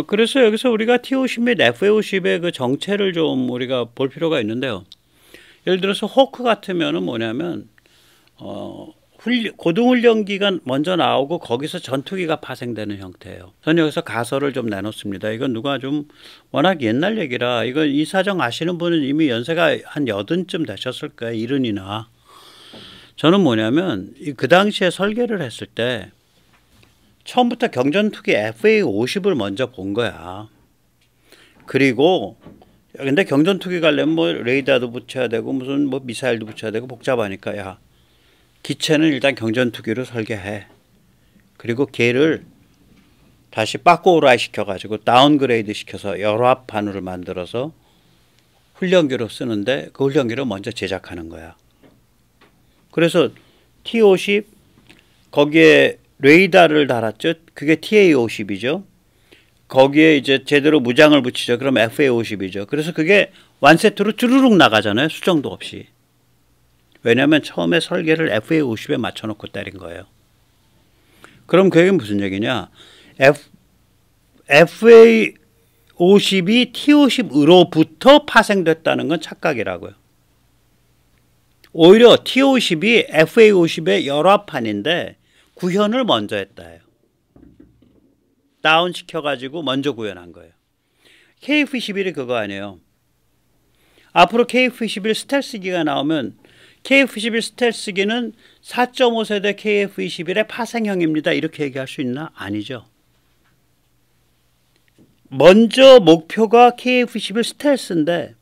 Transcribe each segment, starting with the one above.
그래서 여기서 우리가 T50 및 FA50의 그 정체를 좀 우리가 볼 필요가 있는데요. 예를 들어서 호크 같으면은 뭐냐면, 고등훈련기가 먼저 나오고 거기서 전투기가 파생되는 형태예요. 저는 여기서 가설을 좀 내놓습니다. 이건 누가 좀 워낙 옛날 얘기라, 이건 이 사정 아시는 분은 이미 연세가 한 80쯤 되셨을 거예요. 70이나. 저는 뭐냐면, 그 당시에 설계를 했을 때, 처음부터 경전투기 FA50을 먼저 본 거야. 그리고 근데 경전투기 가려면 뭐 레이더도 붙여야 되고 무슨 뭐 미사일도 붙여야 되고 복잡하니까 야, 기체는 일단 경전투기로 설계해. 그리고 걔를 다시 빠꼬우라이 시켜가지고 다운그레이드 시켜서 열화판으로 만들어서 훈련기로 쓰는데 그 훈련기를 먼저 제작하는 거야. 그래서 T50 거기에 레이더를 달았죠. 그게 TA50이죠. 거기에 이제 제대로 무장을 붙이죠. 그럼 FA50이죠. 그래서 그게 완세트로 쭈루룩 나가잖아요. 수정도 없이. 왜냐하면 처음에 설계를 FA50에 맞춰놓고 때린 거예요. 그럼 그게 무슨 얘기냐. FA50이 T50으로부터 파생됐다는 건 착각이라고요. 오히려 T50이 FA50의 열화판인데 구현을 먼저 했다요. 다운 시켜가지고 먼저 구현한 거예요. KF-21이 그거 아니에요. 앞으로 KF-21 스텔스기가 나오면 KF-21 스텔스기는 4.5세대 KF-21의 파생형입니다. 이렇게 얘기할 수 있나? 아니죠. 먼저 목표가 KF-21 스텔스인데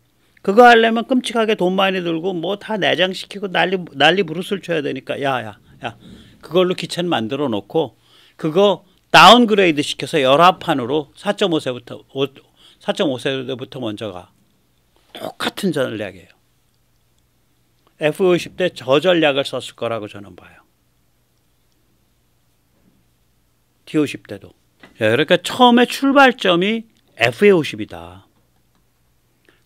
그거 하려면 끔찍하게 돈 많이 들고 뭐 다 내장시키고 난리 부르스를 쳐야 되니까 야 그걸로 기체는 만들어 놓고 그거 다운그레이드 시켜서 열화판으로 4.5세대부터 먼저 가. 똑같은 전략이에요. F-50 때 저 전략을 썼을 거라고 저는 봐요. T-50 때도. 그러니까 처음에 출발점이 F-50이다.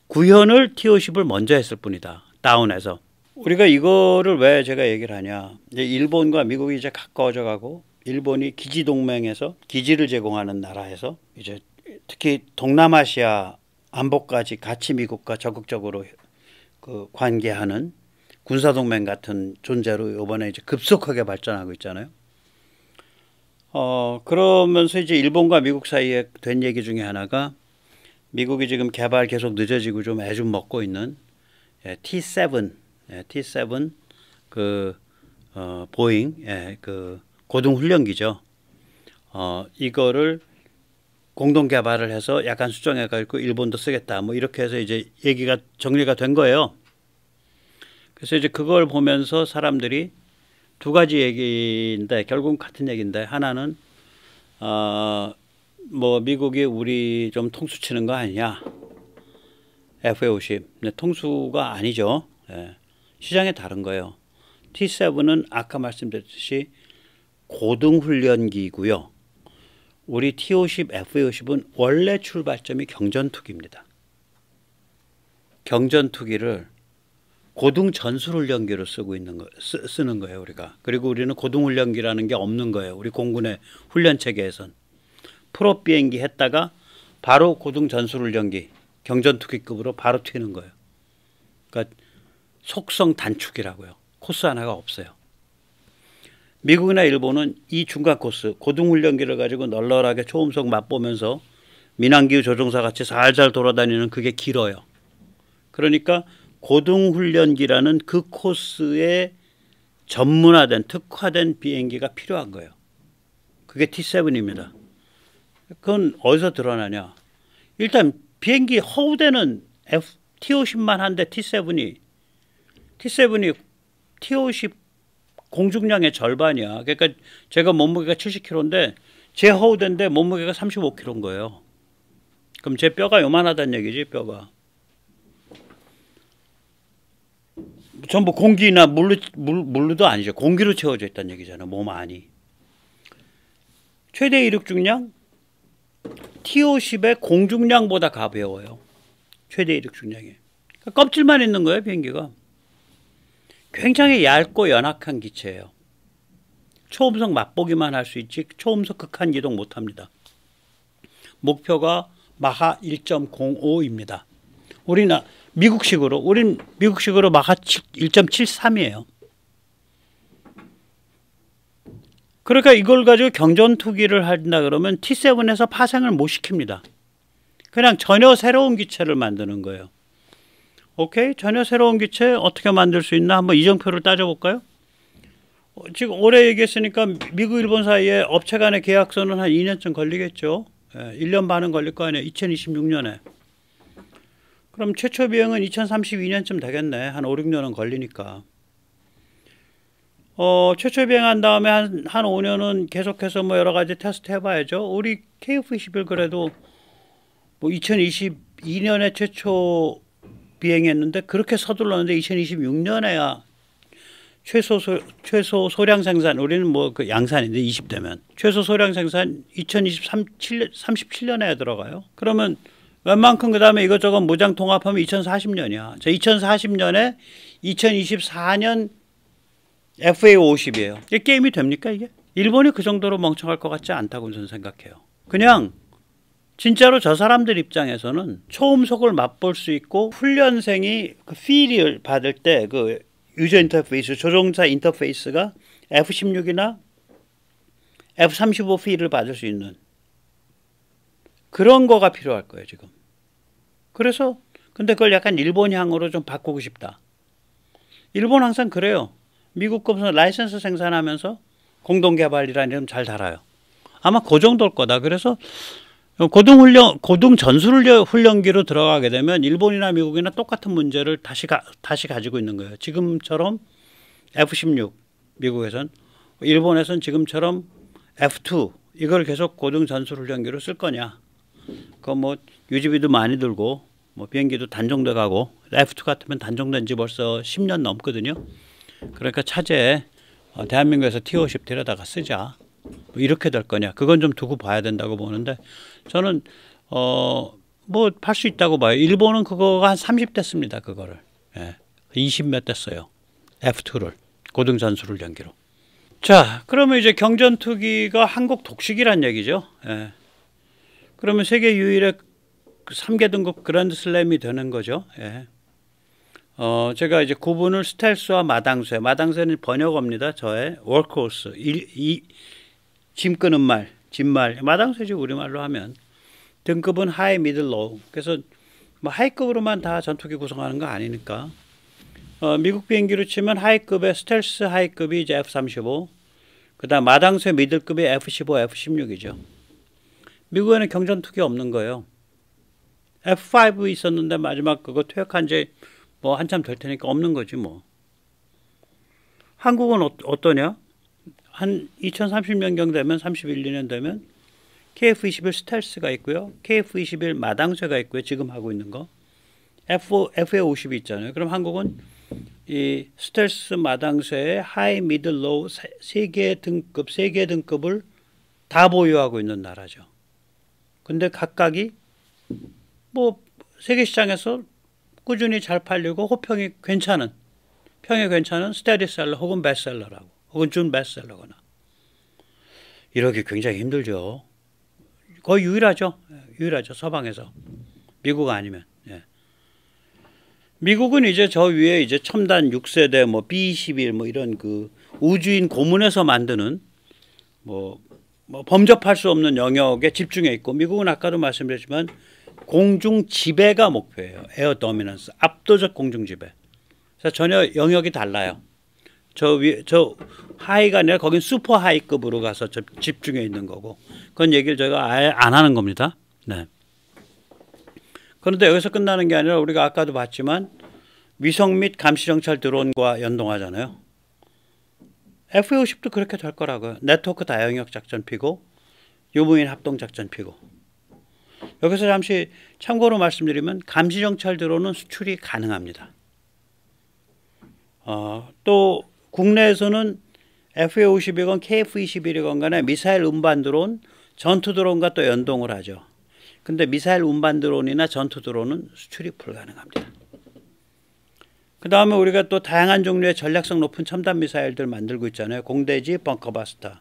구현을 T-50을 먼저 했을 뿐이다. 다운해서. 우리가 이거를 왜 제가 얘기를 하냐. 이제 일본과 미국이 이제 가까워져 가고 일본이 기지 동맹에서 기지를 제공하는 나라에서 이제 특히 동남아시아 안보까지 같이 미국과 적극적으로 그 관계하는 군사동맹 같은 존재로 이번에 이제 급속하게 발전하고 있잖아요. 그러면서 이제 일본과 미국 사이에 된 얘기 중에 하나가 미국이 지금 개발 계속 늦어지고 좀 애좀 먹고 있는 T7, T7 그 보잉 그 고등 훈련기죠. 이거를 공동 개발을 해서 약간 수정해 가지고 일본도 쓰겠다. 뭐 이렇게 해서 이제 얘기가 정리가 된 거예요. 그래서 이제 그걸 보면서 사람들이 두 가지 얘기인데 결국은 같은 얘기인데 하나는 뭐 미국이 우리 좀 통수 치는 거 아니냐. F-50. 근데 통수가 아니죠. 시장이 다른 거예요. T7은 아까 말씀드렸듯이 고등훈련기이고요. 우리 T-50, F-50은 원래 출발점이 경전투기입니다. 경전투기를 고등전술훈련기로 쓰는 거예요, 우리가. 그리고 우리는 고등훈련기라는 게 없는 거예요. 우리 공군의 훈련체계에선. 프로 비행기 했다가 바로 고등전술훈련기, 경전투기급으로 바로 튀는 거예요. 그러니까 속성 단축이라고요. 코스 하나가 없어요. 미국이나 일본은 이 중간 코스, 고등훈련기를 가지고 널널하게 초음속 맛보면서 민항기후 조종사 같이 살살 돌아다니는 그게 길어요. 그러니까 고등훈련기라는 그 코스에 전문화된 특화된 비행기가 필요한 거예요. 그게 T7입니다. 그건 어디서 드러나냐. 일단 비행기 허우대는 T-50만 한데 T7이 T-50 공중량의 절반이야. 그러니까 제가 몸무게가 70kg인데 제 허우대인데 몸무게가 35kg인 거예요. 그럼 제 뼈가 요만하다는 얘기지, 뼈가. 전부 공기나 물로도 아니죠. 공기로 채워져 있다는 얘기잖아요. 몸 안이. 최대 이륙 중량 T-50의 공중량보다 가벼워요. 최대 이륙 중량이. 그러니까 껍질만 있는 거예요, 비행기가. 굉장히 얇고 연약한 기체예요. 초음속 맛보기만 할 수 있지 초음속 극한 기동 못합니다. 목표가 마하 1.05입니다. 우린 미국식으로 마하 1.73이에요. 그러니까 이걸 가지고 경전 투기를 한다 그러면 T7에서 파생을 못 시킵니다. 그냥 전혀 새로운 기체를 만드는 거예요. 오케이? 전혀 새로운 기체 어떻게 만들 수 있나 한번 이정표를 따져볼까요? 지금 올해 얘기했으니까 미국, 일본 사이에 업체 간의 계약서는 한 2년쯤 걸리겠죠. 1년 반은 걸릴 거 아니에요. 2026년에. 그럼 최초 비행은 2032년쯤 되겠네. 한 5, 6년은 걸리니까. 최초 비행한 다음에 한 5년은 계속해서 뭐 여러 가지 테스트 해봐야죠. 우리 KF-21 그래도 뭐 2022년에 최초 비행했는데 그렇게 서둘렀는데 2026년에야 최소 소량 생산, 우리는 뭐 그 양산인데 20대면 최소 소량 생산 2037년에 들어가요. 그러면 웬만큼 그 다음에 이것저것 무장 통합하면 2040년이야. 자, 2040년에 2024년 FA50이에요. 이게 게임이 됩니까 이게? 일본이 그 정도로 멍청할 것 같지 않다고 저는 생각해요. 그냥 진짜로 저 사람들 입장에서는 초음속을 맛볼 수 있고 훈련생이 그 필을 받을 때 그 유저 인터페이스, 조종사 인터페이스가 F-16이나 F-35 필을 받을 수 있는 그런 거가 필요할 거예요 지금. 그래서 근데 그걸 약간 일본향으로 좀 바꾸고 싶다. 일본 항상 그래요. 미국 거에서 라이센스 생산하면서 공동개발이라는 이름 잘 달아요. 아마 그 정도일 거다. 그래서 고등 전술훈련기로 들어가게 되면 일본이나 미국이나 똑같은 문제를 다시 가지고 있는 거예요. 지금처럼 F-16 미국에선, 일본에선 지금처럼 F-2 이걸 계속 고등 전술훈련기로 쓸 거냐. 그 뭐 유지비도 많이 들고 뭐 비행기도 단종돼 가고 F-2 같으면 단종된 지 벌써 10년 넘거든요. 그러니까 차제에 대한민국에서 T-50 데려다가 쓰자. 뭐 이렇게 될 거냐. 그건 좀 두고 봐야 된다고 보는데 저는 뭐 할 수 있다고 봐요. 일본은 그거가 한 30대 씁니다. 그거를. 20몇 대 써요. F2를 고등 전술훈련기로. 자, 그러면 이제 경전투기가 한국 독식이란 얘기죠. 그러면 세계 유일의 3개 등급 그랜드 슬램이 되는 거죠. 제가 이제 구분을 스텔스와 마당쇠. 마당쇠는 번역어입니다. 저의 워크호스. 짐 끄는 말, 짐말. 마당쇠지 우리말로 하면. 등급은 하이, 미들, 로우. 그래서 뭐 하이급으로만 다 전투기 구성하는 거 아니니까. 미국 비행기로 치면 하이급의 스텔스 하이급이 이제 F-35. 그 다음 마당쇠 미들급이 F-15, F-16이죠. 미국에는 경전투기 없는 거예요. F5 있었는데 마지막 그거 퇴역한 지 뭐 한참 될 테니까 없는 거지 뭐. 한국은 어떠냐? 한 2030년경 되면 31, 2년 되면 KF-21 스텔스가 있고요. KF-21 마당쇠가 있고요. 지금 하고 있는 거. FA-50이 있잖아요. 그럼 한국은 이 스텔스 마당쇠의 하이, 미들, 로우 세 개 등급을 다 보유하고 있는 나라죠. 근데 각각이 뭐 세계 시장에서 꾸준히 잘 팔리고 호평이 괜찮은 스테디셀러 혹은 베스트셀러라고 혹은 준 베스트셀러거나 이러기 굉장히 힘들죠. 거의 유일하죠. 서방에서. 미국 아니면. 미국은 이제 저 위에 이제 첨단 6세대 뭐 B-21 뭐 이런 그 우주인 고문에서 만드는 뭐 범접할 수 없는 영역에 집중해 있고, 미국은 아까도 말씀드렸지만 공중 지배가 목표예요. 에어 도미넌스, 압도적 공중 지배. 그래서 전혀 영역이 달라요. 저 하이가 아니라 거긴 슈퍼 하이급으로 가서 집중해 있는 거고, 그건 얘기를 저희가 아예 안 하는 겁니다. 네. 그런데 여기서 끝나는 게 아니라 우리가 아까도 봤지만 위성 및 감시 정찰 드론과 연동하잖아요. FA-50도 그렇게 될 거라고요. 네트워크 다영역 작전 피고 유무인 합동 작전 피고. 여기서 잠시 참고로 말씀드리면 감시 정찰 드론은 수출이 가능합니다. 또 국내에서는 FA-50이건 KF-21이건 간에 미사일 운반 드론, 전투 드론과 또 연동을 하죠. 근데 미사일 운반 드론이나 전투 드론은 수출이 불가능합니다. 그 다음에 우리가 또 다양한 종류의 전략성 높은 첨단 미사일들 만들고 있잖아요. 공대지 벙커바스터,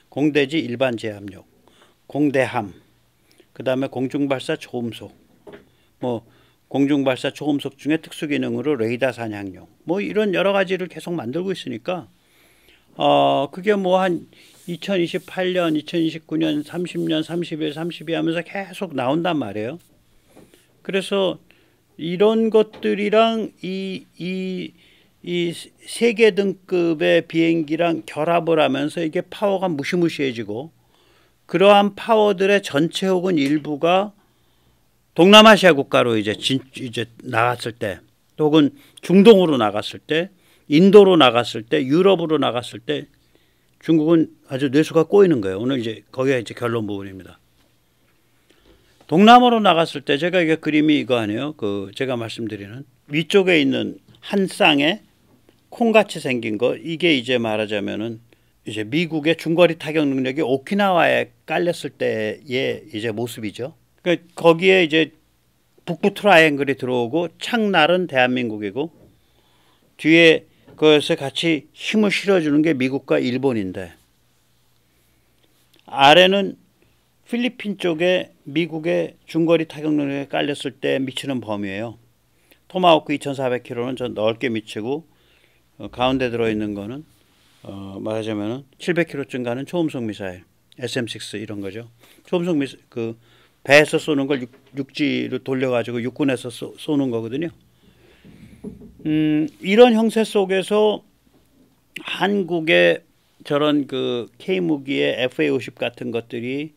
공대지 일반 제압용, 공대함, 그 다음에 공중발사 초음속, 뭐 공중발사 초음속 중에 특수기능으로 레이더 사냥용, 뭐 이런 여러 가지를 계속 만들고 있으니까 그게 뭐 한 2028년, 2029년, 30년, 31, 32 하면서 계속 나온단 말이에요. 그래서 이런 것들이랑 이 세계 등급의 비행기랑 결합을 하면서 이게 파워가 무시무시해지고, 그러한 파워들의 전체 혹은 일부가 동남아시아 국가로 이제 나갔을 때, 혹은 중동으로 나갔을 때, 인도로 나갔을 때, 유럽으로 나갔을 때 중국은 아주 뇌수가 꼬이는 거예요. 오늘 이제 거기가 이제 결론 부분입니다. 동남아로 나갔을 때 제가 이게 그림이 이거 아니에요. 그 제가 말씀드리는 위쪽에 있는 한 쌍에 콩같이 생긴 거, 이게 이제 말하자면은 이제 미국의 중거리 타격 능력이 오키나와에 깔렸을 때의 이제 모습이죠. 그러니까 거기에 이제 북부 트라이앵글이 들어오고 창날은 대한민국이고, 뒤에 그것에 같이 힘을 실어주는 게 미국과 일본인데, 아래는 필리핀 쪽에 미국의 중거리 타격 능력에 깔렸을 때 미치는 범위예요. 토마호크 2400km는 좀 넓게 미치고, 가운데 들어있는 거는 말하자면 700km쯤 가는 초음속 미사일, SM-6 이런 거죠. 초음속 미사일, 그 배에서 쏘는 걸 육지로 돌려가지고 육군에서 쏘는 거거든요. 이런 형태 속에서 한국의 저런 그 K무기의 FA-50 같은 것들이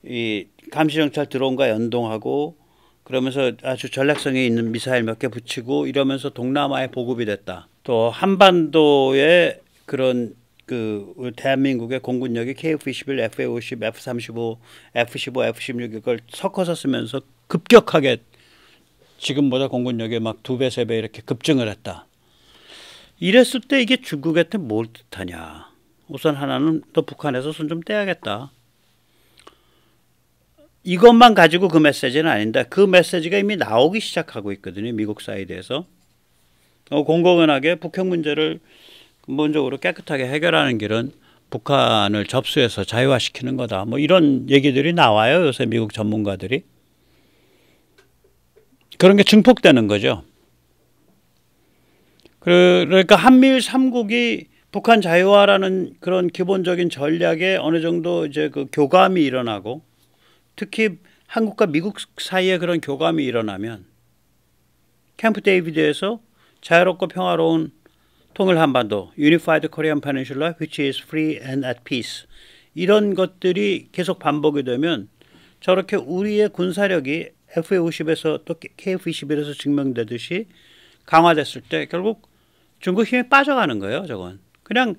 이 감시정찰 드론과 연동하고, 그러면서 아주 전략성이 있는 미사일 몇 개 붙이고 이러면서 동남아에 보급이 됐다. 또 한반도의 그런 그 대한민국의 공군력이 KF-21, FA-50, F-35, F-15, F-16 이걸 섞어서 쓰면서 급격하게 지금보다 공군력이 막 2배, 3배 이렇게 급증을 했다. 이랬을 때 이게 중국한테 뭘 뜻하냐. 우선 하나는 또 북한에서 손 좀 떼야겠다. 이것만 가지고 그 메시지는 아닌데, 그 메시지가 이미 나오기 시작하고 있거든요. 미국 사이드에서. 공공연하게 북핵 문제를 근본적으로 깨끗하게 해결하는 길은 북한을 접수해서 자유화시키는 거다. 뭐 이런 얘기들이 나와요. 요새 미국 전문가들이. 그런 게 증폭되는 거죠. 그러니까 한미일 3국이 북한 자유화라는 그런 기본적인 전략에 어느 정도 이제 그 교감이 일어나고, 특히 한국과 미국 사이에 그런 교감이 일어나면 캠프 데이비드에서 자유롭고 평화로운 통일 한반도, Unified Korean Peninsula, which is free and at peace, 이런 것들이 계속 반복이 되면 저렇게 우리의 군사력이 FA-50에서 또 KF-21에서 증명되듯이 강화됐을 때 결국 중국 힘이 빠져가는 거예요. 저건 그냥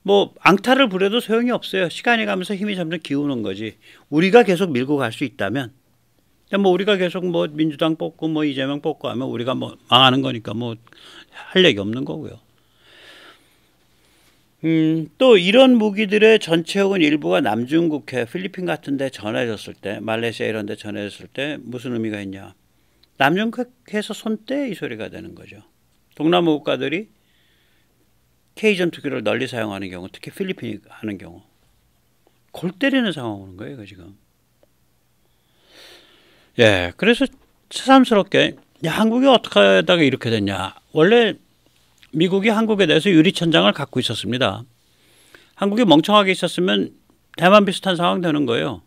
뭐 앙탈을 부려도 소용이 없어요. 시간이 가면서 힘이 점점 기우는 거지. 우리가 계속 밀고 갈 수 있다면, 뭐 우리가 계속 뭐 민주당 뽑고 뭐 이재명 뽑고 하면 우리가 뭐 망하는 거니까 뭐 할 얘기 없는 거고요. 또 이런 무기들의 전체 혹은 일부가 남중국해, 필리핀 같은 데 전해졌을 때, 말레이시아 이런 데 전해졌을 때 무슨 의미가 있냐. 남중국해에서 손떼 이 소리가 되는 거죠. 동남아 국가들이 K-전투기를 널리 사용하는 경우, 특히 필리핀이 하는 경우 골 때리는 상황 오는 거예요. 지금. 예, 그래서 새삼스럽게 한국이 어떻게 하다가 이렇게 됐냐. 원래 미국이 한국에 대해서 유리천장을 갖고 있었습니다. 한국이 멍청하게 있었으면 대만 비슷한 상황 되는 거예요.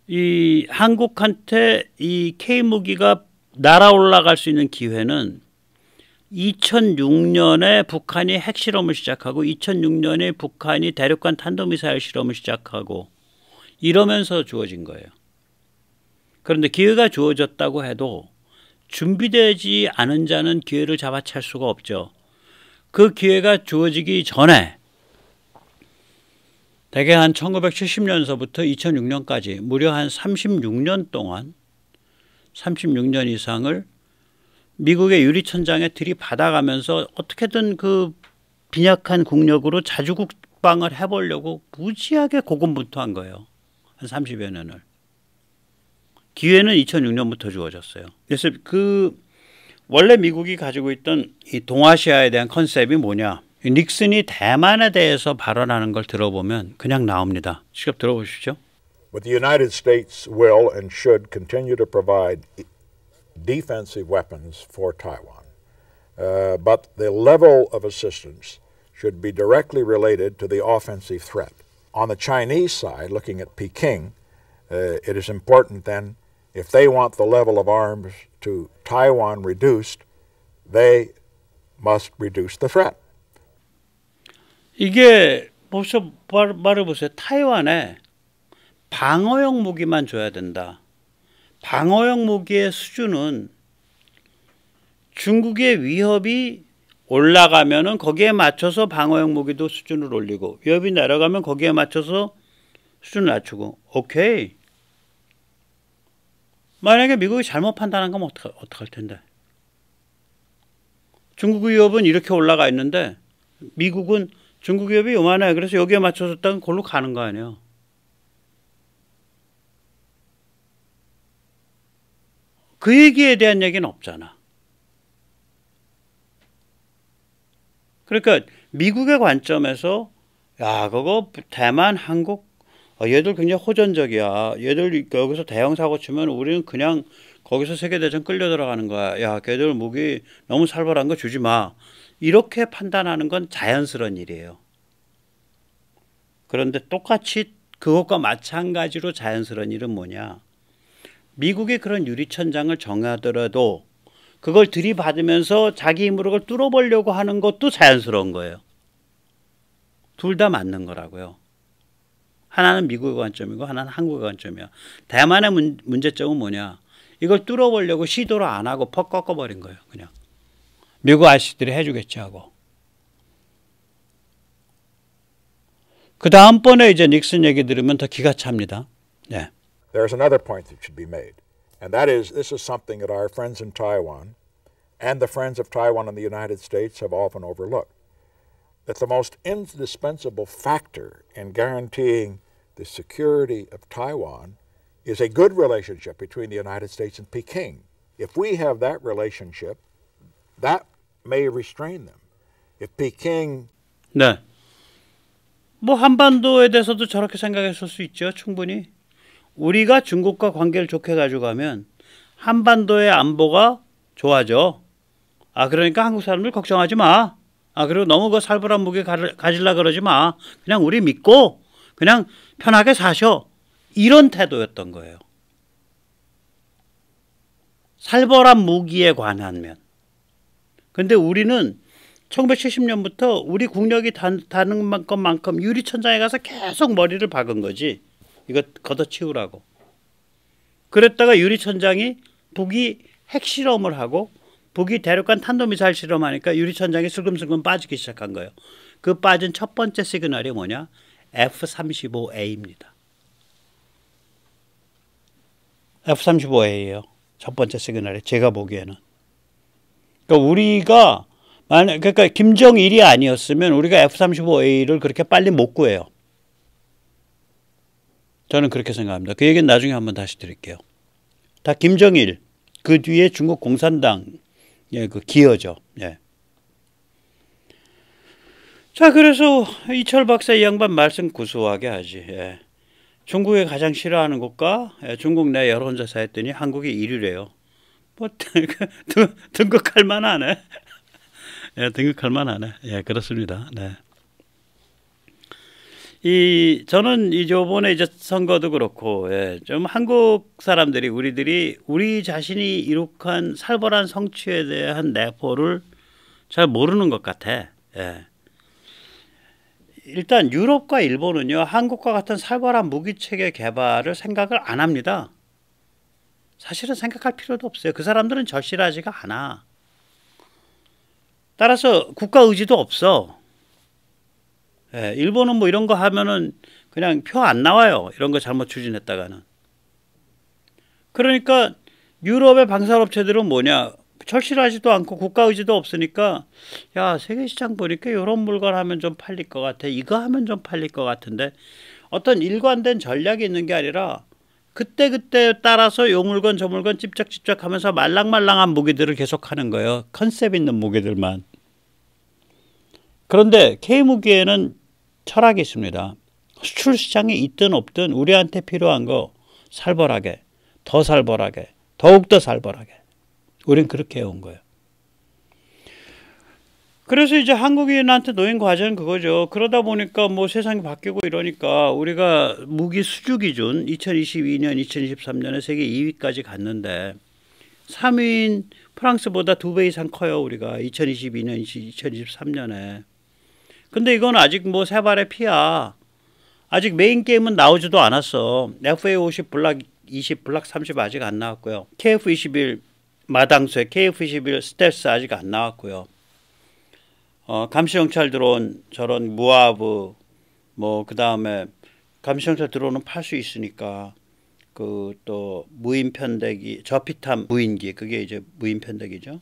이 한국한테 이 K무기가 날아 올라갈 수 있는 기회는 2006년에 북한이 핵실험을 시작하고 2006년에 북한이 대륙간 탄도미사일 실험을 시작하고 이러면서 주어진 거예요. 그런데 기회가 주어졌다고 해도 준비되지 않은 자는 기회를 잡아챌 수가 없죠. 그 기회가 주어지기 전에 대개 한 1970년서부터 2006년까지 무려 한 36년 동안 36년 이상을 미국의 유리천장에 들이받아가면서 어떻게든 그 빈약한 국력으로 자주국방을 해보려고 무지하게 고군분투한 거예요. 한 30여 년을. 기회는 2006년부터 주어졌어요. 그래서 그 원래 미국이 가지고 있던 이 동아시아에 대한 컨셉이 뭐냐. 닉슨이 대만에 대해서 발언하는 걸 들어보면 그냥 나옵니다. 직접 들어보십시오. But the United States will and should continue to provide defensive weapons for Taiwan. But the level of assistance should be directly related to the offensive threat. On the Chinese side, looking at Peking, it is important then, if they want the level of arms to Taiwan reduced, they must reduce the threat. 이게 벌써 말해보세요. 타이완에 방어용 무기만 줘야 된다. 방어용 무기의 수준은 중국의 위협이 올라가면은 거기에 맞춰서 방어용 무기도 수준을 올리고, 위협이 내려가면 거기에 맞춰서 수준을 낮추고. 오케이. 만약에 미국이 잘못 판단한 거면 어떡할 텐데. 중국 위협은 이렇게 올라가 있는데 미국은 중국 위협이 요만해. 그래서 여기에 맞춰서 딱 골로 가는 거 아니에요. 그 얘기에 대한 얘기는 없잖아. 그러니까 미국의 관점에서 야, 그거 대만, 한국, 얘들 굉장히 호전적이야. 얘들 여기서 대형 사고 치면 우리는 그냥 거기서 세계대전 끌려 들어가는 거야. 야, 걔들 무기 너무 살벌한 거 주지 마. 이렇게 판단하는 건 자연스러운 일이에요. 그런데 똑같이 그것과 마찬가지로 자연스러운 일은 뭐냐. 미국이 그런 유리천장을 정하더라도 그걸 들이받으면서 자기 힘으로 그걸 뚫어보려고 하는 것도 자연스러운 거예요. 둘 다 맞는 거라고요. 하나는 미국의 관점이고 하나는 한국의 관점이야. 대만의 문제점은 뭐냐. 이걸 뚫어보려고 시도를 안 하고 퍽 꺾어버린 거예요. 그냥 미국 아저씨들이 해주겠지 하고. 그 다음번에 이제 닉슨 얘기 들으면 더 기가 찹니다. 네. There's another point that should be made, and that is this is something that our friends in Taiwan and the friends of Taiwan in the United States have often overlooked, that the most indispensable factor in guaranteeing the security of Taiwan is a good relationship between the United States and Peking. If we have that relationship, that may restrain them. If Peking... 네. 뭐 한반도에 대해서도 저렇게 생각했을 수 있죠. 충분히. 우리가 중국과 관계를 좋게 가져가면 한반도의 안보가 좋아져. 아, 그러니까 한국 사람들 걱정하지 마. 아, 그리고 너무 그 살벌한 무기 가질라 그러지 마. 그냥 우리 믿고 그냥 편하게 사셔. 이런 태도였던 거예요. 살벌한 무기에 관한 면. 근데 우리는 1970년부터 우리 국력이 닿는 것만큼 유리천장에 가서 계속 머리를 박은 거지. 이거 걷어치우라고. 그랬다가 유리천장이 북이 핵실험을 하고 북이 대륙간 탄도미사일 실험하니까 유리천장이 슬금슬금 빠지기 시작한 거예요. 그 빠진 첫 번째 시그널이 뭐냐? F-35A입니다. F-35A예요. 첫 번째 시그널이 제가 보기에는. 그러니까 우리가 그러니까 김정일이 아니었으면 우리가 F-35A를 그렇게 빨리 못 구해요. 저는 그렇게 생각합니다. 그 얘기는 나중에 한번 다시 드릴게요. 다 김정일, 그 뒤에 중국 공산당, 예, 그 기여죠. 예. 자, 그래서 이철 박사 이 양반 말씀 구수하게 하지. 예. 중국이 가장 싫어하는 국가, 예, 중국 내 여론조사 했더니 한국이 1위래요. 뭐 등극할 만하네. 예, 등극할 만하네. 예, 그렇습니다. 네. 저는 이번에 이제 선거도 그렇고, 예, 좀 한국 사람들이 우리 자신이 이룩한 살벌한 성취에 대한 내포를 잘 모르는 것 같아. 예. 일단 유럽과 일본은요, 한국과 같은 살벌한 무기체계 개발을 생각을 안 합니다. 사실은 생각할 필요도 없어요. 그 사람들은 절실하지가 않아. 따라서 국가 의지도 없어. 예, 일본은 뭐 이런 거 하면은 그냥 표 안 나와요. 이런 거 잘못 추진했다가는. 그러니까 유럽의 방산업체들은 뭐냐? 절실하지도 않고 국가 의지도 없으니까 야, 세계 시장 보니까 이런 물건 하면 좀 팔릴 것 같아. 이거 하면 좀 팔릴 것 같은데 어떤 일관된 전략이 있는 게 아니라 그때그때 따라서 요 물건 저 물건 찝쩍찝쩍 하면서 말랑말랑한 무기들을 계속 하는 거예요. 컨셉 있는 무기들만. 그런데 K무기에는 철학이 있습니다. 수출 시장에 있든 없든 우리한테 필요한 거 살벌하게, 더 살벌하게, 더욱더 살벌하게. 우린 그렇게 해온 거예요. 그래서 이제 한국인한테 놓인 과제는 그거죠. 그러다 보니까 뭐 세상이 바뀌고 이러니까 우리가 무기 수주 기준 2022년, 2023년에 세계 2위까지 갔는데 3위인 프랑스보다 2배 이상 커요. 우리가 2022년, 2023년에. 근데 이건 아직 뭐 세 발의 피야. 아직 메인 게임은 나오지도 않았어. FA50 블락 20, 블락 30 아직 안 나왔고요. KF21 마당쇠, KF21 스텔스 아직 안 나왔고요. 감시정찰 드론 저런 무아브 뭐 그 다음에 감시정찰 드론은 팔 수 있으니까 그 또 무인 편대기 저피탄 무인기 그게 이제 무인 편대기죠.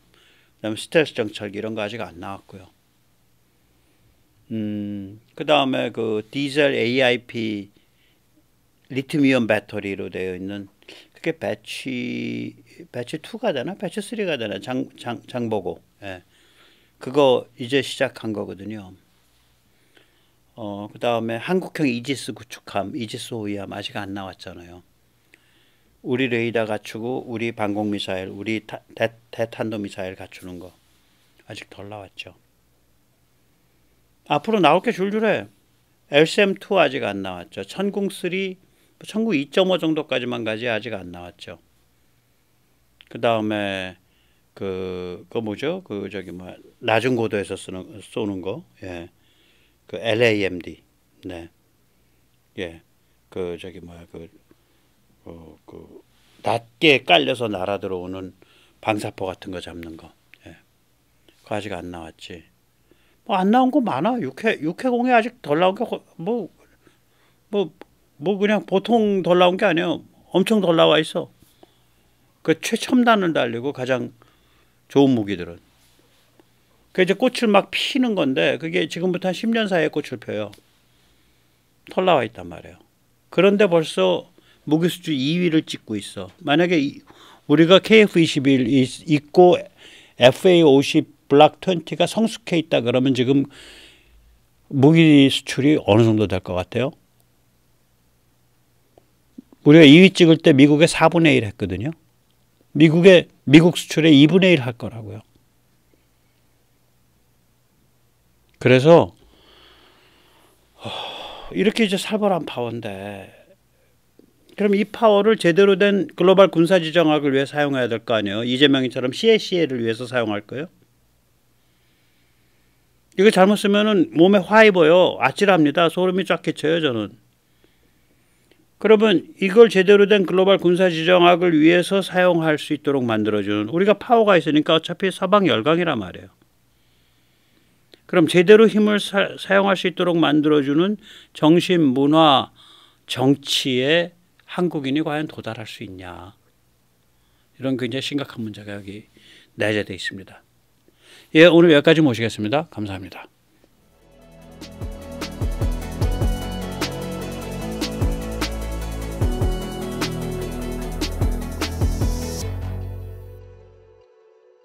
그다음에 스텔스 정찰기 이런 거 아직 안 나왔고요. 그 다음에 그 디젤 AIP 리튬이온 배터리로 되어 있는 그게 배치 2가 되나 배치 3가 되나 장보고 예. 그거 이제 시작한 거거든요. 그 다음에 한국형 이지스 구축함, 이지스 호위함 아직 안 나왔잖아요. 우리 레이더 갖추고 우리 방공미사일, 우리 대탄도미사일 갖추는 거 아직 덜 나왔죠. 앞으로 나올 게 줄줄해. LCM2 아직 안 나왔죠. 천궁3, 천궁 2.5 정도까지만 가지 아직 안 나왔죠. 그 다음에 그 뭐죠? 그 저기 뭐 낮은 고도에서 쏘는 거, 예, 그 LAMD, 네, 예, 그 저기 뭐야 그 낮게 깔려서 날아 들어오는 방사포 같은 거 잡는 거, 예, 그거 아직 안 나왔지. 뭐 안 나온 거 많아. 육해공에 아직 덜 나온 게 뭐 그냥 보통 덜 나온 게 아니에요. 엄청 덜 나와 있어. 그 최첨단을 달리고 가장 좋은 무기들은. 그 이제 꽃을 막 피는 건데 그게 지금부터 한 10년 사이에 꽃을 펴요. 털 나와 있단 말이에요. 그런데 벌써 무기 수주 2위를 찍고 있어. 만약에 우리가 KF-21 있고 FA-50 블락 20가 성숙해 있다 그러면 지금 무기 수출이 어느 정도 될 것 같아요? 우리가 2위 찍을 때 미국의 4분의 1 했거든요. 미국 수출의 2분의 1 할 거라고요. 그래서 이렇게 이제 살벌한 파워인데 그럼 이 파워를 제대로 된 글로벌 군사지정학을 위해 사용해야 될 거 아니에요. 이재명이처럼 CACA를 위해서 사용할 거예요. 이거 잘못 쓰면은 몸에 화 입어요. 아찔합니다. 소름이 쫙 끼쳐요, 저는. 그러면 이걸 제대로 된 글로벌 군사지정학을 위해서 사용할 수 있도록 만들어주는 우리가 파워가 있으니까 어차피 서방 열강이란 말이에요. 그럼 제대로 힘을 사용할 수 있도록 만들어주는 정신, 문화, 정치에 한국인이 과연 도달할 수 있냐. 이런 굉장히 심각한 문제가 여기 내재되어 있습니다. 예, 오늘 여기까지 모시겠습니다. 감사합니다.